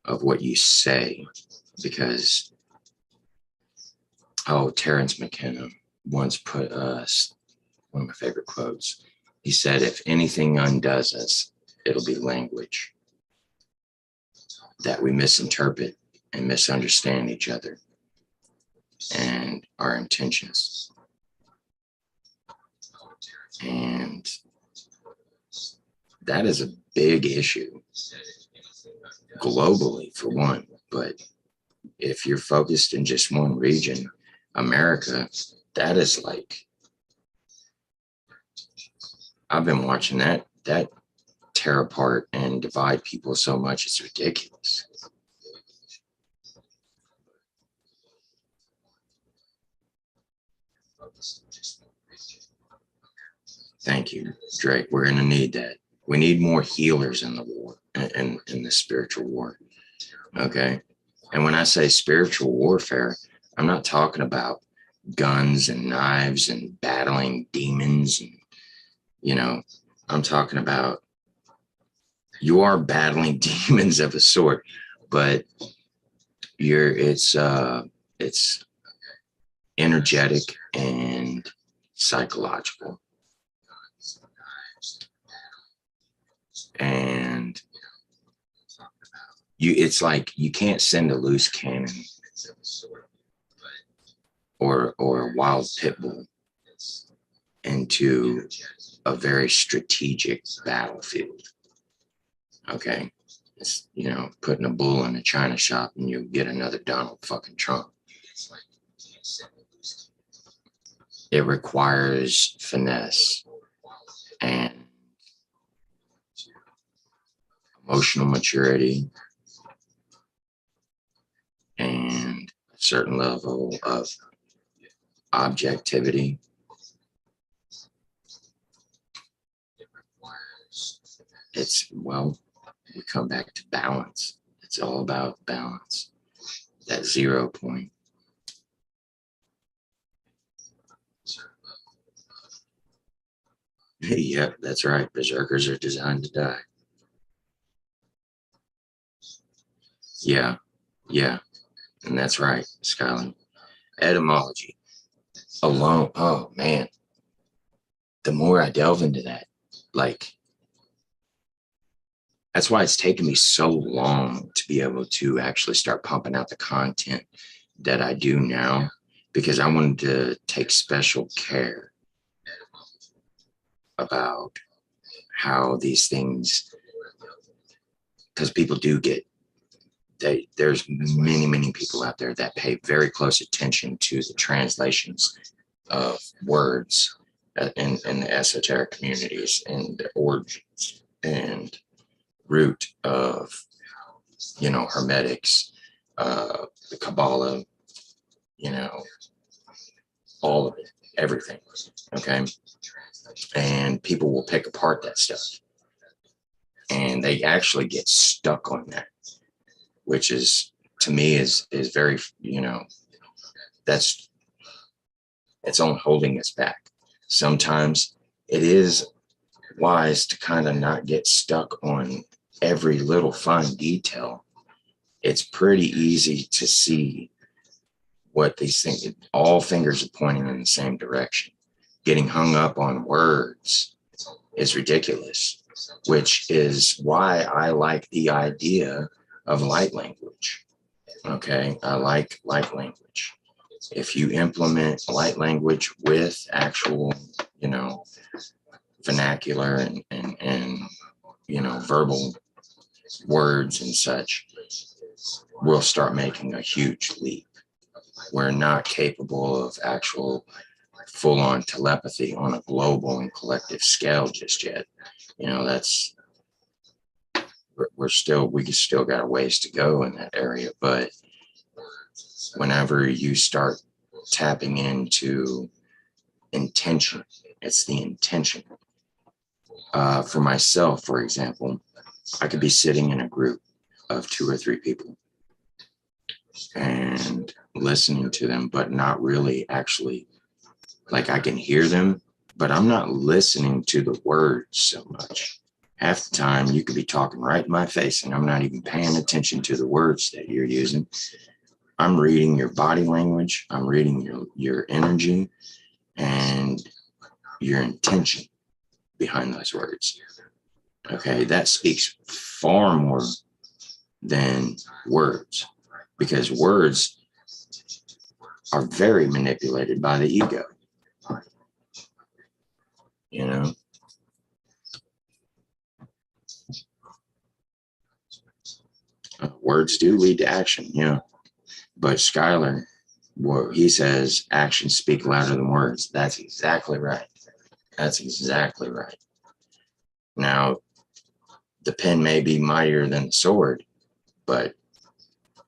of what you say, because Terence McKenna once put one of my favorite quotes. He said, if anything undoes us, it'll be language, that we misinterpret and misunderstand each other and our intentions. And that is a big issue globally, for one, but if you're focused in just one region, America, that is like, I've been watching that tear apart and divide people so much, it's ridiculous. Thank you, Drake. We're going to need that. We need more healers in the war, in the spiritual war. Okay. And when I say spiritual warfare, I'm not talking about guns and knives and battling demons. And, you know, I'm talking about, you are battling demons of a sort, but it's energetic and psychological. And it's like you can't send a loose cannon or a wild pit bull into a very strategic battlefield. Okay. It's, putting a bull in a china shop and you get another Donald fucking Trump. It requires finesse and emotional maturity and a certain level of objectivity. We come back to balance. It's all about balance. That 0 point. Yep, that's right. Berserkers are designed to die. Yeah. And that's right, Skyline. Etymology alone. Oh, man. The more I delve into that, that's why it's taken me so long to be able to actually start pumping out the content that I do now, because I wanted to take special care about how these things, because people do there's many people out there that pay very close attention to the translations of words in the esoteric communities and the origins and root of, Hermetics, the Kabbalah, all of it, everything. Okay. And people will pick apart that stuff and they actually get stuck on that, which is, to me, is very, it's only holding us back. Sometimes it is wise to kind of not get stuck on every little fine detail. It's pretty easy to see what these things, all fingers are pointing in the same direction. Getting hung up on words is ridiculous, which is why I like the idea of light language. Okay, I like light language. If you implement light language with actual, vernacular and verbal words and such, we'll start making a huge leap. We're not capable of actual full-on telepathy on a global and collective scale just yet. We still got a ways to go in that area. But whenever you start tapping into intention, it's the intention. For myself, for example, I could be sitting in a group of 2 or 3 people and listening to them, but not really actually, I can hear them, but I'm not listening to the words so much. Half the time you could be talking right in my face and I'm not even paying attention to the words that you're using. I'm reading your body language. I'm reading your energy and your intention behind those words. Okay, that speaks far more than words, because words are very manipulated by the ego. Words do lead to action. But Skylar, what he says, actions speak louder than words. That's exactly right. That's exactly right. Now, the pen may be mightier than the sword, but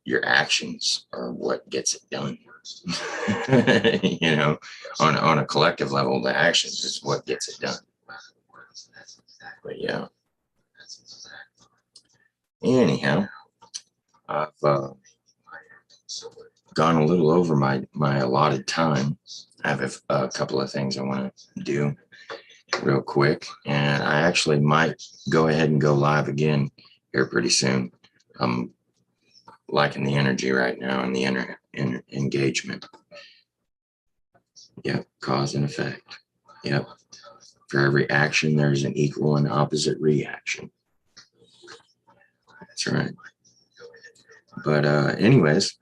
your actions are what gets it done. You know, on a collective level, the actions is what gets it done. But yeah. Anyhow, I've gone a little over my allotted time. I have a couple of things I want to do real quick, and I actually might go ahead and go live again here pretty soon. I'm liking the energy right now and the engagement. Yep, cause and effect. Yep. For every action, there's an equal and opposite reaction. That's right. But anyways,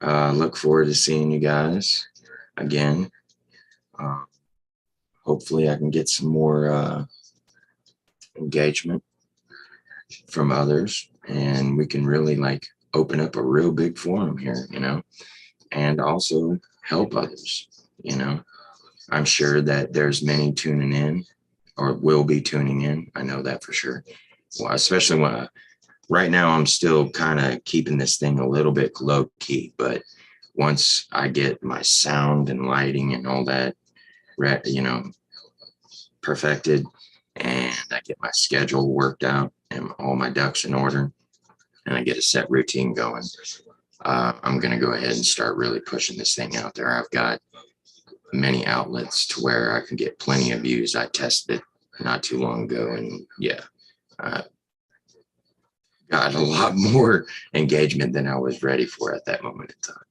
look forward to seeing you guys again. Hopefully I can get some more engagement from others, and we can really like open up a real big forum here, you know, and also help others, you know. I'm sure that there's many tuning in or will be tuning in. I know that for sure. Well, especially when right now I'm still kind of keeping this thing a little bit low key, but once I get my sound and lighting and all that, you know, perfected, and I get my schedule worked out and all my ducks in order, and I get a set routine going, I'm going to go ahead and start really pushing this thing out there. I've got many outlets to where I can get plenty of views. I tested it not too long ago, and yeah, got a lot more engagement than I was ready for at that moment in time.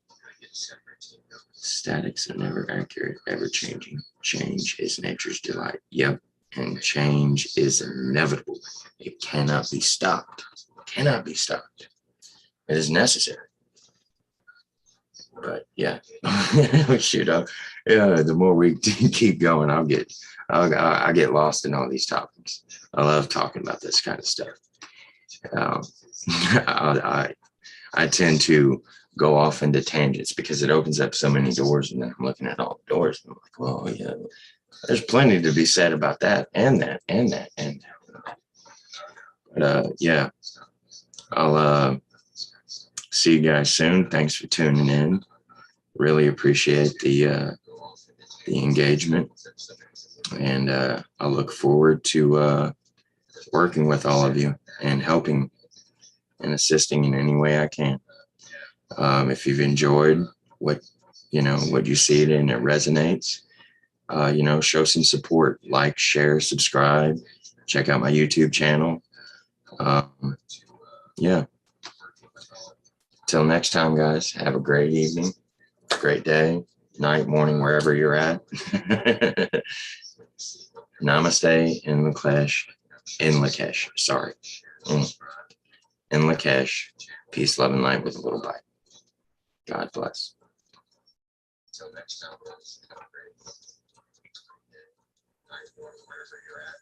Statics are never accurate, ever changing. Change is nature's delight. Yep. And change is inevitable. It cannot be stopped. Cannot be stopped. It is necessary. But yeah, shoot up. Yeah, the more we keep going, I get lost in all these topics. I love talking about this kind of stuff. I tend to go off into tangents because it opens up so many doors, and then I'm looking at all the doors and I'm like, well, yeah, there's plenty to be said about that and that and that and that. But yeah, I'll see you guys soon. Thanks for tuning in. Really appreciate the engagement, and I look forward to working with all of you and helping and assisting in any way I can. If you've enjoyed what you see it and it resonates, show some support, like, share, subscribe, check out my YouTube channel. Yeah. Till next time, guys, have a great evening, great day, night, morning, wherever you're at. Namaste in Lakesh. Sorry. In Lakesh. Peace, love, and light with a little bite. God bless. Until next time, guys, have a great night, morning, wherever you're at.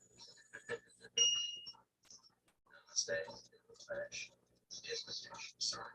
Namaste in Lakesh. Sorry.